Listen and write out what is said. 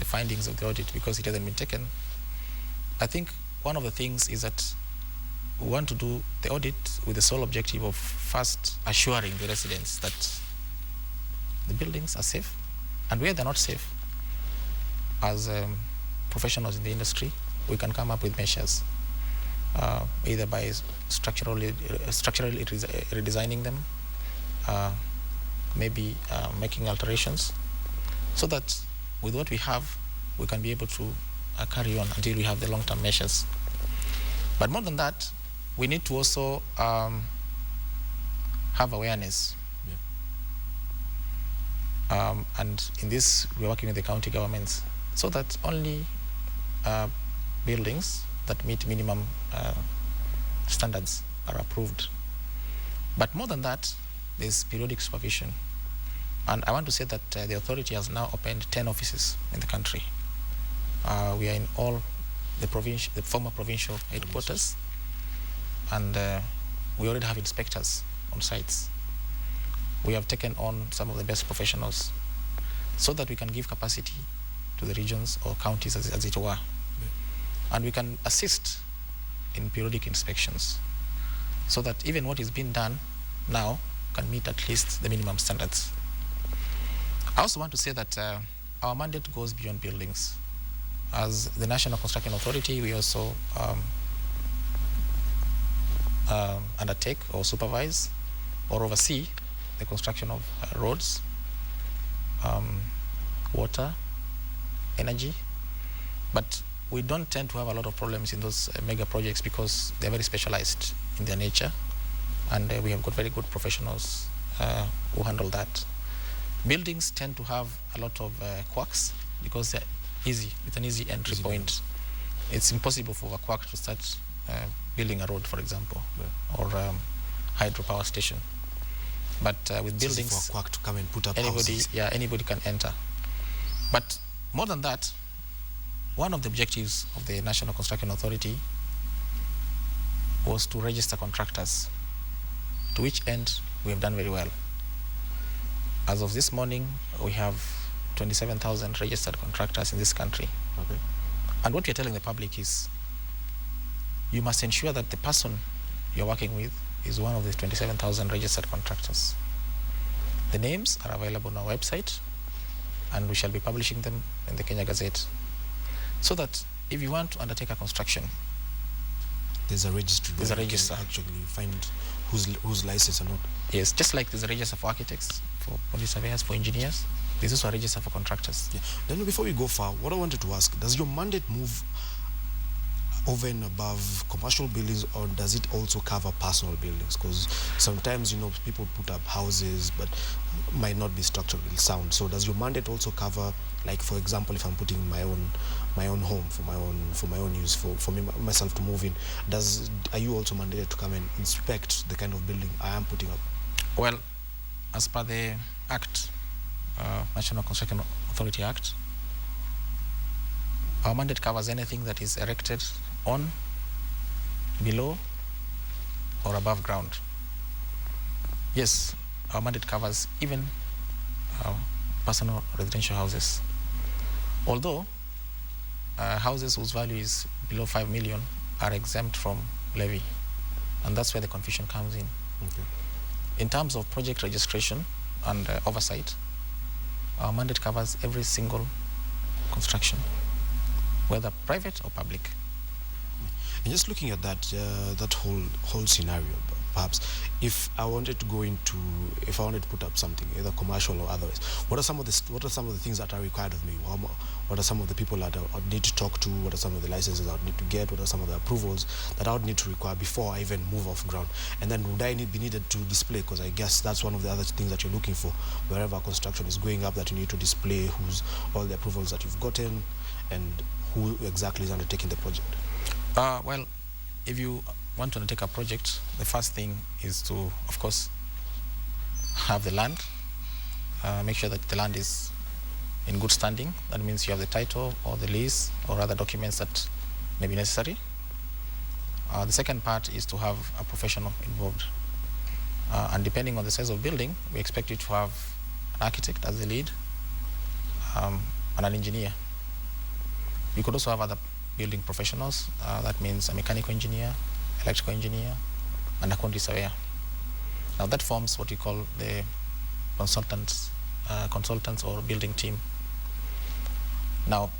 the findings of the audit because it hasn't been taken. I think one of the things is that we want to do the audit with the sole objective of first assuring the residents that the buildings are safe, and where they're not safe, as professionals in the industry, we can come up with measures, either by structurally redesigning them, maybe making alterations, so that with what we have, we can be able to carry on until we have the long-term measures. But more than that, we need to also have awareness. Yeah. And in this, we're working with the county governments so that only buildings that meet minimum standards are approved. But more than that, there's periodic supervision. And I want to say that the authority has now opened 10 offices in the country. We are in all the former provincial headquarters, and we already have inspectors on sites. We have taken on some of the best professionals so that we can give capacity to the regions or counties as it were. Yeah. And we can assist in periodic inspections so that even what is being done now can meet at least the minimum standards. I also want to say that our mandate goes beyond buildings. As the National Construction Authority, we also undertake or supervise or oversee the construction of roads, water, energy. But we don't tend to have a lot of problems in those mega projects because they're very specialized in their nature, and we have got very good professionals who handle that. Buildings tend to have a lot of quirks because they're easy, it's an easy entry point. It's impossible for a quirk to start building a road, for example, yeah, or hydropower station. But with buildings, it's for a quirk to come and put up anybody, houses. Yeah, anybody can enter. But more than that, one of the objectives of the National Construction Authority was to register contractors, to which end we have done very well. As of this morning, we have 27,000 registered contractors in this country. Okay. And what we're telling the public is, you must ensure that the person you're working with is one of the 27,000 registered contractors. The names are available on our website, and we shall be publishing them in the Kenya Gazette, so that if you want to undertake a construction, there's a registry. There's a register. You can actually find who's licensed or not. Yes, just like there's a register for architects, for police surveyors, for engineers, there's also a register for contractors. Yeah. Then before we go far, what I wanted to ask, does your mandate move over and above commercial buildings, or does it also cover personal buildings? Because sometimes, people put up houses but might not be structurally sound. So does your mandate also cover, like, for example, if I'm putting my own home for my own use, for myself to move in, are you also mandated to come and inspect the kind of building I am putting up? Well, as per the Act, National Construction Authority Act, our mandate covers anything that is erected on, below, or above ground. Yes, our mandate covers even personal residential houses. Although houses whose value is below 5 million are exempt from levy, and that's where the confusion comes in. Okay. In terms of project registration and oversight, our mandate covers every single construction, whether private or public. And just looking at that whole scenario, perhaps, if I wanted to put up something, either commercial or otherwise, what are some of the things that are required of me? What are some of the people that I would need to talk to? What are some of the licenses I would need to get? What are some of the approvals that I would need to require before I even move off ground? And then would I be needed to display? Because I guess that's one of the other things that you're looking for wherever construction is going up, that you need to display all the approvals that you've gotten and who exactly is undertaking the project. Well, if you want to undertake a project, the first thing is to, of course, have the land. Make sure that the land is in good standing. That means you have the title or the lease or other documents that may be necessary. The second part is to have a professional involved. And depending on the size of building, we expect you to have an architect as the lead and an engineer. You could also have other building professionals. That means a mechanical engineer, electrical engineer, and a quantity surveyor. Now that forms what we call the consultants or building team. Now